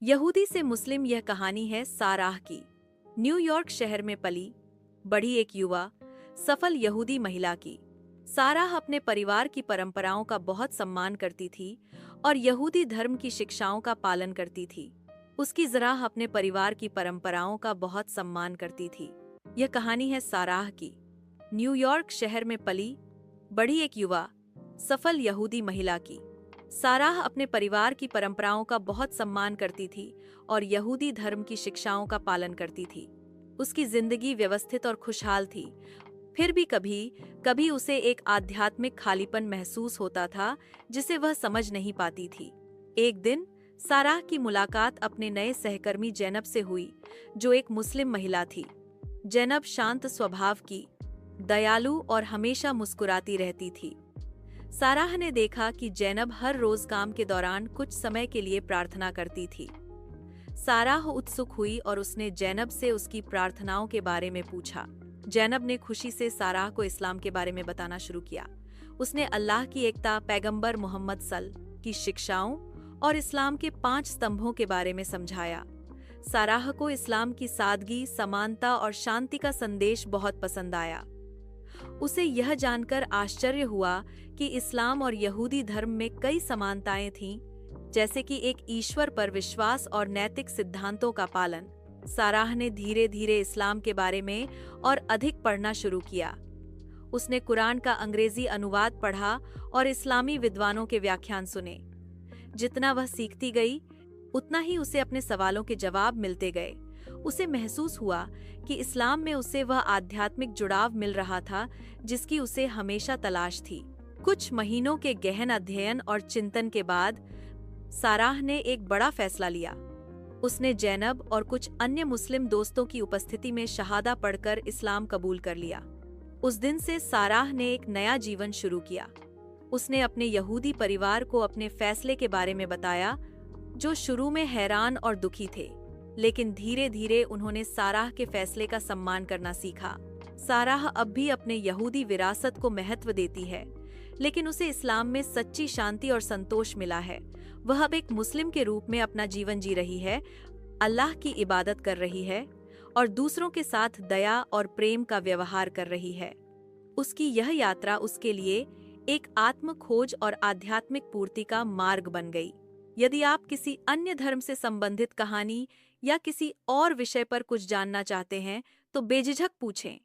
यहूदी से मुस्लिम यह कहानी है साराह की। न्यूयॉर्क शहर में पली बढ़ी एक युवा सफल यहूदी महिला की। साराह अपने परिवार की परंपराओं का बहुत सम्मान करती थी और यहूदी धर्म की शिक्षाओं का पालन करती थी। उसकी ज़राह अपने परिवार की परंपराओं का बहुत सम्मान करती थी। यह कहानी है साराह की। न्यूयॉर्क शहर में पली बढ़ी एक युवा सफल यहूदी महिला की। साराह अपने परिवार की परंपराओं का बहुत सम्मान करती थी और यहूदी धर्म की शिक्षाओं का पालन करती थी। उसकी जिंदगी व्यवस्थित और खुशहाल थी। फिर भी कभी कभी उसे एक आध्यात्मिक खालीपन महसूस होता था जिसे वह समझ नहीं पाती थी। एक दिन साराह की मुलाकात अपने नए सहकर्मी जैनब से हुई, जो एक मुस्लिम महिला थी। जैनब शांत स्वभाव की, दयालु और हमेशा मुस्कुराती रहती थी। साराह ने देखा कि जैनब हर रोज काम के दौरान कुछ समय के लिए प्रार्थना करती थी। साराह उत्सुक हुई और उसने जैनब से उसकी प्रार्थनाओं के बारे में पूछा। जैनब ने खुशी से साराह को इस्लाम के बारे में बताना शुरू किया। उसने अल्लाह की एकता, पैगंबर मोहम्मद सल्लल्लाहु की शिक्षाओं और इस्लाम के 5 स्तंभों के बारे में समझाया। साराह को इस्लाम की सादगी, समानता और शांति का संदेश बहुत पसंद आया। उसे यह जानकर आश्चर्य हुआ कि इस्लाम और यहूदी धर्म में कई समानताएं थीं, जैसे कि एक ईश्वर पर विश्वास और नैतिक सिद्धांतों का पालन। साराह ने धीरे धीरे इस्लाम के बारे में और अधिक पढ़ना शुरू किया। उसने कुरान का अंग्रेजी अनुवाद पढ़ा और इस्लामी विद्वानों के व्याख्यान सुने। जितना वह सीखती गई, उतना ही उसे अपने सवालों के जवाब मिलते गए। उसे महसूस हुआ कि इस्लाम में उसे वह आध्यात्मिक जुड़ाव मिल रहा था जिसकी उसे हमेशा तलाश थी। कुछ महीनों के गहन अध्ययन और चिंतन के बाद साराह ने एक बड़ा फैसला लिया। उसने जैनब और कुछ अन्य मुस्लिम दोस्तों की उपस्थिति में शहादा पढ़कर इस्लाम कबूल कर लिया। उस दिन से साराह ने एक नया जीवन शुरू किया। उसने अपने यहूदी परिवार को अपने फैसले के बारे में बताया, जो शुरू में हैरान और दुखी थे, लेकिन धीरे धीरे उन्होंने साराह के फैसले का सम्मान करना सीखा। साराह अब भी अपने यहूदी विरासत को महत्व देती है, लेकिन उसे इस्लाम में सच्ची शांति और संतोष मिला है। वह अब एक मुस्लिम के रूप में अपना जीवन जी रही है, अल्लाह की इबादत कर रही है और दूसरों के साथ दया और प्रेम का व्यवहार कर रही है। उसकी यह यात्रा उसके लिए एक आत्म खोज और आध्यात्मिक पूर्ति का मार्ग बन गई। यदि आप किसी अन्य धर्म से संबंधित कहानी या किसी और विषय पर कुछ जानना चाहते हैं, तो बेझिझक पूछें।